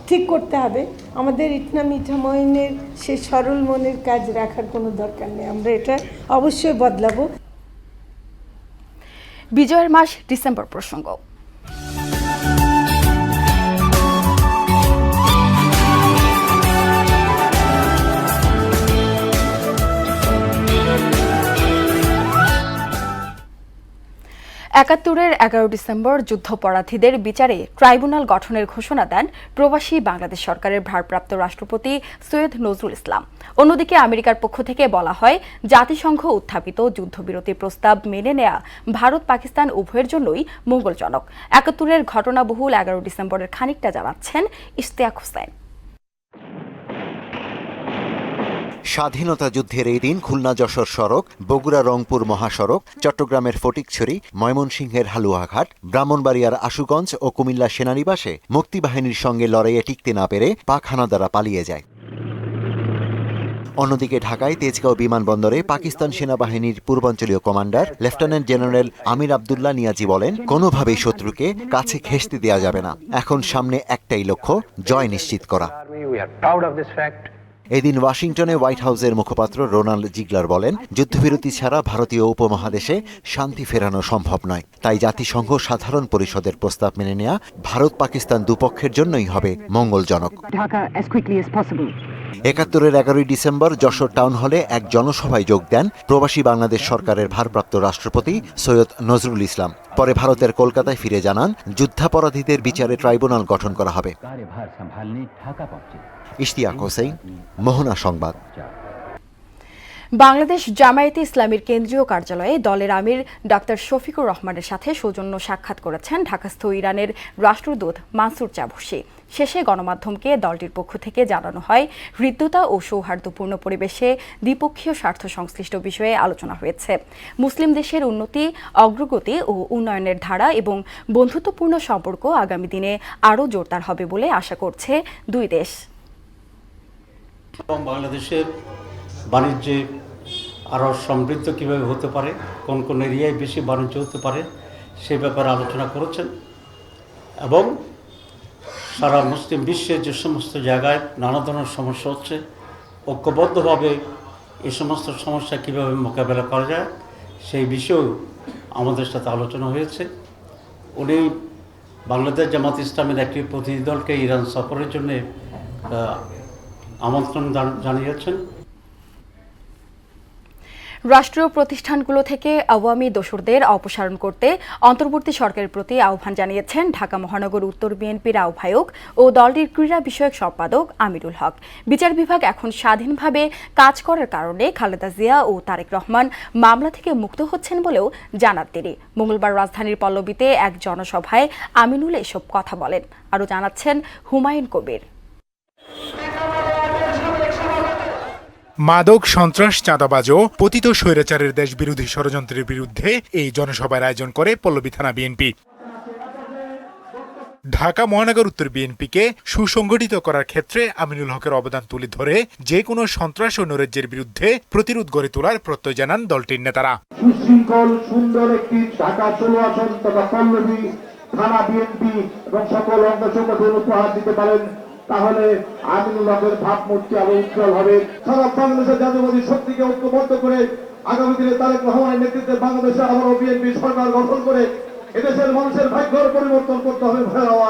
ঠিক করতে হবে, আমাদের ইটনা মিঠামইনের সে সরল মনের কাজ রাখার কোনো দরকার নেই। আমরা এটা অবশ্যই বদলাবো। বিজয়ের মাস ডিসেম্বর প্রসঙ্গ। একাত্তরের 11 ডিসেম্বর যুদ্ধাপরাধীদের বিচারে ট্রাইব্যুনাল গঠনের ঘোষণা দেন প্রবাসী বাংলাদেশ সরকারের ভারপ্রাপ্ত রাষ্ট্রপতি সৈয়দ নজরুল ইসলাম। অন্যদিকে আমেরিকার পক্ষ থেকে বলা হয়, জাতিসংঘ উত্থাপিত যুদ্ধবিরতির প্রস্তাব মেনে নেয়া ভারত পাকিস্তান উভয়ের জন্যই মঙ্গলজনক। একাত্তরের ঘটনাবহুল 11 ডিসেম্বরের খানিকটা জানাচ্ছেন ইশতিয়াক হোসেন। স্বাধীনতা যুদ্ধের এই দিন খুলনা যশোর সড়ক, বগুড়া রংপুর মহাসড়ক, চট্টগ্রামের ফটিকছড়ি, ময়মনসিংহের হালুয়াঘাট, ব্রাহ্মণবাড়িয়ার আশুগঞ্জ ও কুমিল্লা সেনানিবাসে মুক্তিবাহিনীর সঙ্গে লড়াইয়ে টিকতে না পেরে পাক হানাদাররা পালিয়ে যায়। অন্যদিকে ঢাকায় তেজগাঁও বিমানবন্দরে পাকিস্তান সেনাবাহিনীর পূর্বাঞ্চলীয় কমান্ডার লেফটেন্যান্ট জেনারেল আমির আবদুল্লাহ নিয়াজি বলেন, কোনোভাবেই শত্রুকে কাছে ঘেঁষতে দেওয়া যাবে না। এখন সামনে একটাই লক্ষ্য, জয় নিশ্চিত করা। এদিন ওয়াশিংটনে হোয়াইট হাউসের মুখপাত্র রোনাল্ড জিগলার বলেন, যুদ্ধবিরতি ছাড়া ভারতীয় উপমহাদেশে শান্তি ফেরানো সম্ভব নয়। তাই জাতিসংঘ সাধারণ পরিষদের প্রস্তাব মেনে নেওয়া ভারত পাকিস্তান দুপক্ষের জন্যই হবে মঙ্গলজনক। ৭১-এর ১১ই ডিসেম্বর যশোর টাউন হলে এক জনসভায় যোগ দেন প্রবাসী বাংলাদেশ সরকারের ভারপ্রাপ্ত রাষ্ট্রপতি সৈয়দ নজরুল ইসলাম। পরে ভারতের কলকাতায় ফিরে জানান, যুদ্ধাপরাধীদের বিচারে ট্রাইব্যুনাল গঠন করা হবে। ইশতিয়াক হোসেন, মোহনা সংবাদ। বাংলাদেশ জামায়াতে ইসলামীর কেন্দ্রীয় কার্যালয়ে দলের আমির ডাক্তার শফিকুর রহমানের সাথে সৌজন্য সাক্ষাৎ করেছেন ঢাকাস্থ ইরানের রাষ্ট্রদূত মানসুর চাভুসি। শেষে গণমাধ্যমকে দলটির পক্ষ থেকে জানানো হয়, হৃদ্যতা ও সৌহার্দ্যপূর্ণ পরিবেশে দ্বিপক্ষীয় স্বার্থ সংশ্লিষ্ট বিষয়ে আলোচনা হয়েছে। মুসলিম দেশের উন্নতি, অগ্রগতি ও উন্নয়নের ধারা এবং বন্ধুত্বপূর্ণ সম্পর্ক আগামী দিনে আরও জোরদার হবে বলে আশা করছে দুই দেশ। বাংলাদেশের বাণিজ্যে আরও সমৃদ্ধ কীভাবে হতে পারে, কোন কোন এরিয়ায় বেশি বাণিজ্য হতে পারে সে ব্যাপারে আলোচনা করেছেন এবং সারা মুসলিম বিশ্বের যে সমস্ত জায়গায় নানা ধরনের সমস্যা হচ্ছে, ঐক্যবদ্ধভাবে এই সমস্ত সমস্যা কীভাবে মোকাবেলা করা যায় সেই বিষয়েও আমাদের সাথে আলোচনা হয়েছে। উনি বাংলাদেশ জামাত ইসলামের একটি প্রতিনিধি দলকে ইরান সফরের জন্য আমন্ত্রণ জানিয়েছেন। রাষ্ট্রীয় প্রতিষ্ঠানগুলো থেকে আওয়ামী দোসরদের অপসারণ করতে অন্তর্বর্তী সরকারের প্রতি আহ্বান জানিয়েছেন ঢাকা মহানগর উত্তর বিএনপির আহ্বায়ক ও দলটির ক্রীড়া বিষয়ক সম্পাদক আমিরুল হক। বিচার বিভাগ এখন স্বাধীনভাবে কাজ করার কারণে খালেদা জিয়া ও তারেক রহমান মামলা থেকে মুক্ত হচ্ছেন বলেও জানান তিনি। মঙ্গলবার রাজধানীর পল্লবীতে এক জনসভায় আমিনুল এসব কথা বলেন। আরও জানাচ্ছেন হুমায়ুন কবির। মাদক, সন্ত্রাস, চাঁদাবাজ ও পতিত স্বৈরাচারের দেশ বিরোধী ষড়যন্ত্রের বিরুদ্ধে এই জনসভার আয়োজন করে পল্লবী থানা বিএনপি। ঢাকা মহানগর উত্তর বিএনপিকে সুসংগঠিত করার ক্ষেত্রে আমিনুল হকের অবদান তুলে ধরে যে কোনো সন্ত্রাস ও নৈরাজ্যের বিরুদ্ধে প্রতিরোধ গড়ে তোলার প্রত্যয় জানান দলটির নেতারা। সুশৃঙ্খল সুন্দর একটি ঢাকা 16 আসন তথা পল্লবী থানা বিএনপি এবং সকল অঙ্গ সংগঠন উপহার দিতে পারেন, তাহলে আমিনুল হকের ভাবমূর্তি আরো উজ্জ্বল হবে। সারা বাংলাদেশের জাতীয়বাদী শক্তিকে ঐক্যবদ্ধ করে আগামী দিনে তারেক রহমানের নেতৃত্বে বাংলাদেশে আবারও বিএনপি সরকার গঠন করে এদেশের মানুষের ভাগ্যের পরিবর্তন করতে হবে। ভয়াবহ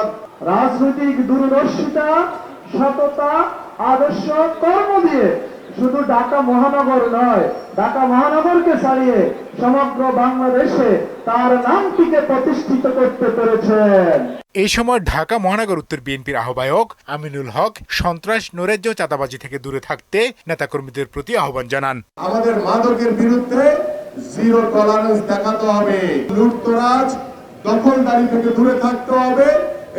রাজনৈতিক দূরদর্শিতা, সততা, আদর্শ, কর্ম দিয়ে শুধু ঢাকা মহানগর নয়, ঢাকা মহানগরকে ছাড়িয়ে সমগ্র বাংলাদেশে তার নামটিকে প্রতিষ্ঠিত করতে পেরেছেন। এই সময় ঢাকা মহানগর উত্তর বিএনপির আহ্বায়ক আমিনুল হক সন্ত্রাস, নৈরাজ্য, চাঁদাবাজি থেকে দূরে থাকতে নেতাকর্মীদের প্রতি আহ্বান জানান। আমাদের মাদকের বিরুদ্ধে জিরো টলারেন্স দেখাতে হবে, লুটতরাজ, দখলদারি থেকে দূরে থাকতে হবে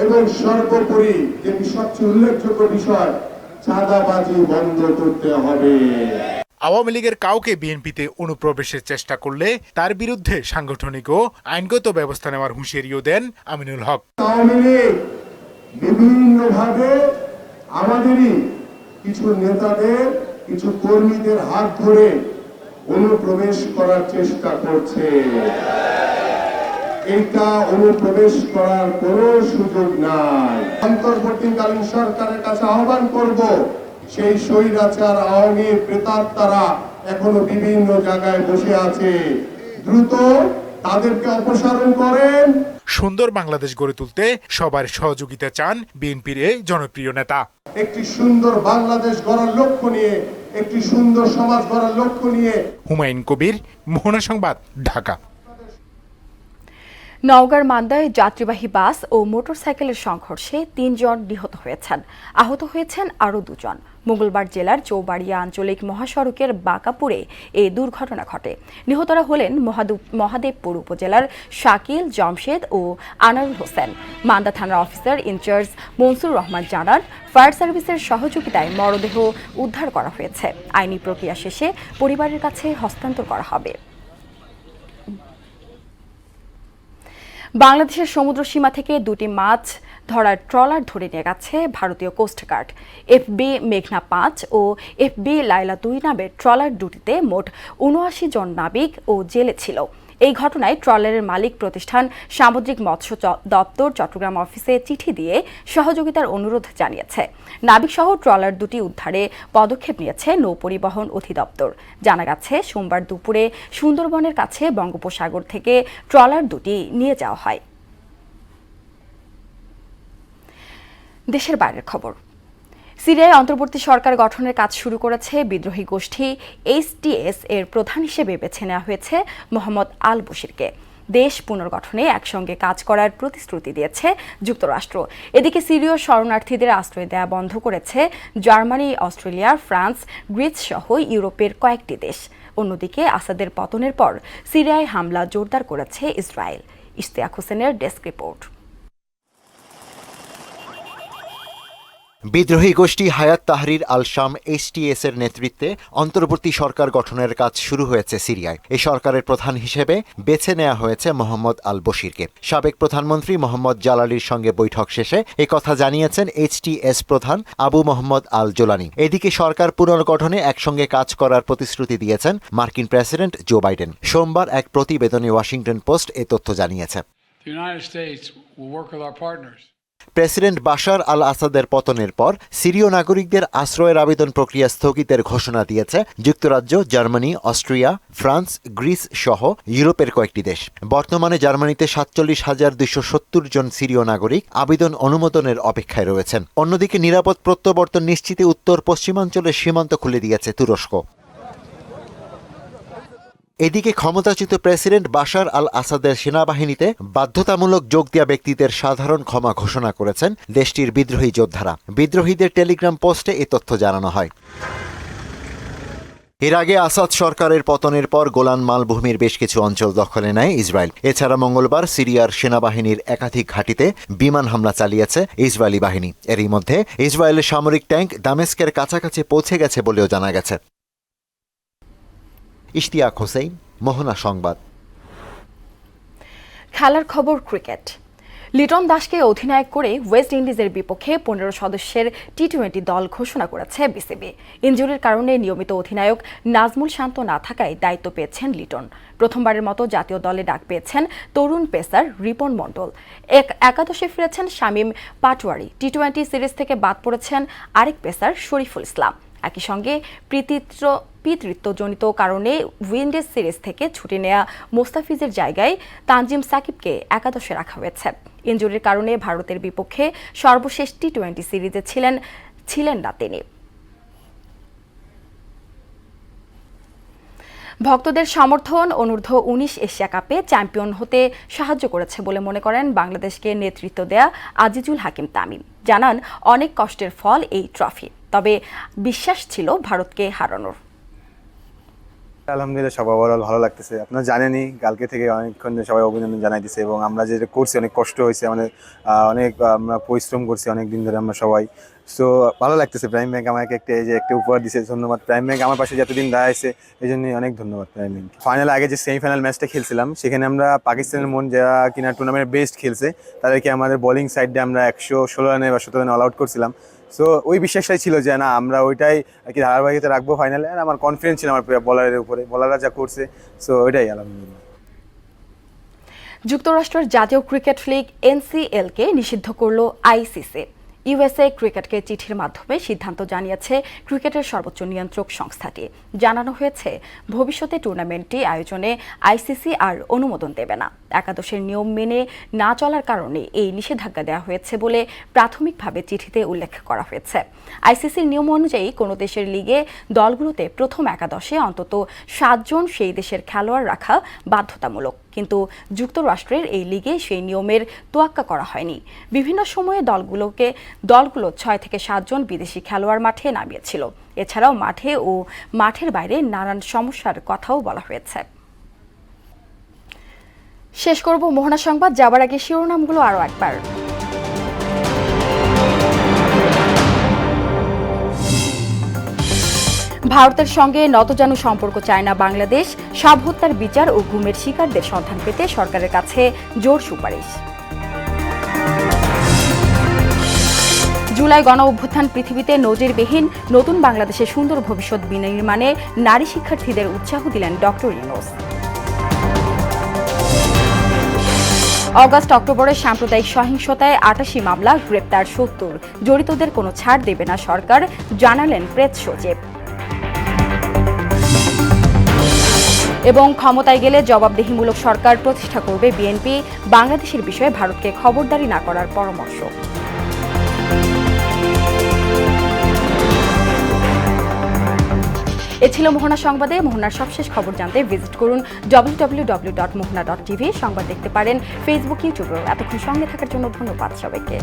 এবং সর্বোপরি যে সবচেয়ে উল্লেখযোগ্য বিষয়, চাঁদাবাজি বন্ধ করতে হবে। আওয়ামী লীগের কাউকে বিএনপিতে অনুপ্রবেশের চেষ্টা করলে তার বিরুদ্ধে সাংগঠনিক ও আইনগত ব্যবস্থা নেওয়ার হুঁশিয়ারিও দেন আমিনুল হক। আওয়ামী লীগ বিভিন্নভাবে আমাদেরই কিছু নেতাদের, কিছু কর্মীদের হাত ধরে অনুপ্রবেশ করার চেষ্টা করছে। এটা অনুপ্রবেশ করার কোনো সুযোগ নাই। অন্তর্বর্তীকালীন সরকারের কাছে আহ্বান করব, সেই স্বৈরাচার আওয়ামী প্রেতাত্মারা এখনো বিভিন্ন জায়গায় বসে আছে, দ্রুত তাদেরকে অপসারণ করেন। সুন্দর বাংলাদেশ গড়ে তুলতে সবার সহযোগিতা চান বিএনপির এই জনপ্রিয় নেতা। একটি সুন্দর বাংলাদেশ গড়ার লক্ষ্য নিয়ে, একটি সুন্দর সমাজ গড়ার লক্ষ্য নিয়ে। হুমায়ুন কবির, মোহনা সংবাদ, ঢাকা। নওগাঁর মান্দায় যাত্রীবাহী বাস ও মোটরসাইকেলের সংঘর্ষে 3 জন নিহত হয়েছেন, আহত হয়েছেন আরও 2 জন। মঙ্গলবার জেলার চৌবাড়িয়া আঞ্চলিক মহাসড়কের বাঁকাপুরে এই দুর্ঘটনা ঘটে। নিহতরা হলেন মহাদেবপুর উপজেলার শাকিল, জমশেদ ও আনারুল হোসেন। মান্দা থানার অফিসার ইনচার্জ মনসুর রহমান জানান, ফায়ার সার্ভিসের সহযোগিতায় মরদেহ উদ্ধার করা হয়েছে। আইনি প্রক্রিয়া শেষে পরিবারের কাছে হস্তান্তর করা হবে। বাংলাদেশের সমুদ্র সীমা থেকে 2টি মাছ ধরার ট্রলার ধরে নিয়ে গেছে ভারতীয় কোস্টগার্ড। এফবি মেঘনা 5 ও এফবি লাইলা 2 নামের ট্রলার দুটিতে মোট 79 জন নাবিক ও জেলে ছিল। এই ঘটনায় ট্রলারের মালিক প্রতিষ্ঠান সামুদ্রিক মৎস্য দপ্তর চট্টগ্রাম অফিসে চিঠি দিয়ে সহযোগিতার অনুরোধ জানিয়েছে। নাবিকসহ ট্রলার দুটি উদ্ধারে পদক্ষেপ নিয়েছে নৌপরিবহন অধিদপ্তর। জানা গেছে, সোমবার দুপুরে সুন্দরবনের কাছে বঙ্গোপসাগর থেকে ট্রলার দুটি নিয়ে যাওয়া হয়। দেশের বাইরের খবর। সিরিয়ায় অন্তর্বর্তী সরকার গঠনের কাজ শুরু করেছে বিদ্রোহী গোষ্ঠী HTS এর প্রধান হিসেবে বেছে নেওয়া হয়েছে মোহাম্মদ আল বশিরকে। দেশ পুনর্গঠনে একসঙ্গে কাজ করার প্রতিশ্রুতি দিয়েছে যুক্তরাষ্ট্র। এদিকে সিরীয় শরণার্থীদের আশ্রয় দেওয়া বন্ধ করেছে জার্মানি, অস্ট্রেলিয়া, ফ্রান্স, গ্রিস সহ ইউরোপের কয়েকটি দেশ। অন্যদিকে আসাদের পতনের পর সিরিয়ায় হামলা জোরদার করেছে ইসরায়েল। ইশতিয়াক হোসেনের ডেস্ক রিপোর্ট। বিদ্রোহী গোষ্ঠী হায়াত তাহরির আল শাম HTS এর নেতৃত্বে অন্তর্বর্তী সরকার গঠনের কাজ শুরু হয়েছে সিরিয়ায়। এই সরকারের প্রধান হিসেবে বেছে নেওয়া হয়েছে মোহাম্মদ আল বশিরকে। সাবেক প্রধানমন্ত্রী মোহাম্মদ জালালির সঙ্গে বৈঠক শেষে একথা জানিয়েছেন HTS প্রধান আবু মোহাম্মদ আল জোলানি। এদিকে সরকার পুনর্গঠনে একসঙ্গে কাজ করার প্রতিশ্রুতি দিয়েছেন মার্কিন প্রেসিডেন্ট জো বাইডেন। সোমবার এক প্রতিবেদনে ওয়াশিংটন পোস্ট এ তথ্য জানিয়েছে। প্রেসিডেন্ট বাশার আল আসাদের পতনের পর সিরীয় নাগরিকদের আশ্রয়ের আবেদন প্রক্রিয়া স্থগিতের ঘোষণা দিয়েছে যুক্তরাজ্য, জার্মানি, অস্ট্রিয়া, ফ্রান্স, গ্রিস সহ ইউরোপের কয়েকটি দেশ। বর্তমানে জার্মানিতে ৪৭,২৭০ জন সিরীয় নাগরিক আবেদন অনুমোদনের অপেক্ষায় রয়েছেন। অন্যদিকে নিরাপদ প্রত্যাবর্তন নিশ্চিতে উত্তর পশ্চিমাঞ্চলের সীমান্ত খুলে দিয়েছে তুরস্ক। এদিকে ক্ষমতাচ্যুত প্রেসিডেন্ট বাশার আল আসাদের সেনাবাহিনীতে বাধ্যতামূলক যোগ দেওয়া ব্যক্তিদের সাধারণ ক্ষমা ঘোষণা করেছেন দেশটির বিদ্রোহী যোদ্ধারা। বিদ্রোহীদের টেলিগ্রাম পোস্টে এ তথ্য জানানো হয়। এর আগে আসাদ সরকারের পতনের পর গোলান মালভূমির বেশ কিছু অঞ্চল দখলে নেয় ইসরায়েল। এছাড়া মঙ্গলবার সিরিয়ার সেনাবাহিনীর একাধিক ঘাঁটিতে বিমান হামলা চালিয়েছে ইসরায়েলি বাহিনী। এরই মধ্যে ইসরায়েলের সামরিক ট্যাঙ্ক দামেস্কের কাছাকাছি পৌঁছে গেছে বলেও জানা গেছে। ইশতিয়াক হোসেন, মোহনা সংবাদ। খেলার খবর ক্রিকেট। লিটন দাসকে অধিনায়ক করে ওয়েস্ট ইন্ডিজের বিপক্ষে 15 সদস্যের টি-20 দল ঘোষণা করেছে বিসিবি। ইনজুরির কারণে নিয়মিত অধিনায়ক নাজমুল শান্ত না থাকায় দায়িত্ব পেয়েছেন লিটন। প্রথমবারের মতো জাতীয় দলে ডাক পেয়েছেন তরুণ পেসার রিপন মণ্ডল। একাদশে ফিরেছেন শামীম পাটোয়ারি। টি-20 সিরিজ থেকে বাদ পড়েছেন আরেক পেসার শরীফুল ইসলাম। একই সঙ্গে পিতৃত্বজনিত কারণে উইন্ডিজ সিরিজ থেকে ছুটি নেওয়া মোস্তাফিজের জায়গায় তানজিম সাকিবকে একাদশে রাখা হয়েছে। ইনজুরির কারণে ভারতের বিপক্ষে সর্বশেষ টি-20 সিরিজে ছিলেন না তিনি। ভক্তদের সমর্থন অনূর্ধ্ব-19 এশিয়া কাপে চ্যাম্পিয়ন হতে সাহায্য করেছে বলে মনে করেন বাংলাদেশকে নেতৃত্ব দেয়া আজিজুল হাকিম তামিম। জানান, অনেক কষ্টের ফল এই ট্রফি, তবে বিশ্বাস ছিল ভারতকে হারানোর। আলহামদুলিল্লাহ, সবাই ওভারঅল ভালো লাগতেছে। আপনারা জানেনই কালকে থেকে অনেকক্ষণ সবাই অভিনন্দন জানাই দিচ্ছে এবং আমরা যেটা করছি অনেক কষ্ট হয়েছে, আমাদের অনেক আমরা পরিশ্রম করছি অনেক দিন ধরে আমরা সবাই। সো ভালো লাগতেছে। প্রাইম ব্যাংক আমাকে একটা উপহার দিয়েছে, ধন্যবাদ প্রাইম ব্যাংক। আমার পাশে যতদিন দাঁড়াইছে এই জন্যই অনেক ধন্যবাদ প্রাইম ব্যাংক। ফাইনাল আগে যে সেমিফাইনাল ম্যাচটা খেলছিলাম সেখানে আমরা পাকিস্তানের মন যারা কিনা টুর্নামেন্টের বেস্ট খেলছে তাদেরকে আমাদের বোলিং সাইডে আমরা 116 রানে বা 17 রানে অল আউট করছিলাম। সো ওই বিশ্বাসটাই ছিল যে না আমরা ওইটাই আর কি ধারাবাহিকতা রাখবো ফাইনালে। আর আমার কনফিডেন্স ছিল আমার বলারের উপরে, বলাররা যা করছে। সো ওইটাই আলহামদুলিল্লাহ। যুক্তরাষ্ট্রের জাতীয় ক্রিকেট লীগ NCL-কে নিষিদ্ধ করল ICC। USA ক্রিকেটকে চিঠির মাধ্যমে সিদ্ধান্ত জানিয়েছে ক্রিকেটের সর্বোচ্চ নিয়ন্ত্রক সংস্থাটি। জানানো হয়েছে ভবিষ্যতে টুর্নামেন্টটি আয়োজনে ICC আর অনুমোদন দেবে না। একাদশের নিয়ম মেনে না চলার কারণে এই নিষেধাজ্ঞা দেওয়া হয়েছে বলে প্রাথমিকভাবে চিঠিতে উল্লেখ করা হয়েছে। ICCর নিয়ম অনুযায়ী কোনো দেশের লিগে দলগুলোতে প্রথম একাদশে অন্তত 7 জন সেই দেশের খেলোয়াড় রাখা বাধ্যতামূলক, কিন্তু যুক্তরাষ্ট্রের এই লিগে সেই নিয়মের তোয়াক্কা করা হয়নি। বিভিন্ন সময়ে দলগুলো 6 থেকে 7 জন বিদেশি খেলোয়াড় মাঠে নামিয়েছিল। এছাড়াও মাঠে ও মাঠের বাইরে নানান সমস্যার কথাও বলা হয়েছে। শেষ করব মোহনা সংবাদ, যাবার আগে শিরোনামগুলো আরও একবার। ভারতের সঙ্গে নতজানু সম্পর্ক চায় না বাংলাদেশ। সব হত্যার বিচার ও গুমের শিকারদের সন্ধান পেতে সরকারের কাছে জোর সুপারিশ। জুলাই গণ অভ্যুত্থান পৃথিবীতে নজিরবিহীন, নতুন বাংলাদেশের সুন্দর ভবিষ্যৎ বিনির্মাণে নারী শিক্ষার্থীদের উৎসাহ দিলেন ডক্টর ইউনূস। অগাস্ট-অক্টোবরে সাম্প্রদায়িক সহিংসতায় 88 মামলা, গ্রেপ্তার 70। জড়িতদের কোনো ছাড় দেবে না সরকার, জানালেন প্রেস সচিব। এবং ক্ষমতায় গেলে জবাবদিহিমূলক সরকার প্রতিষ্ঠা করবে বিএনপি, বাংলাদেশের বিষয়ে ভারতকে খবরদারি না করার পরামর্শ। এ ছিল মোহনা সংবাদে। মোহনার সবশেষ খবর জানতে ভিজিট করুন www.mohana.tv। সংবাদ দেখতে পারেন ফেসবুক, ইউটিউবেও। এতক্ষণ সঙ্গে থাকার জন্য ধন্যবাদ সবাইকে।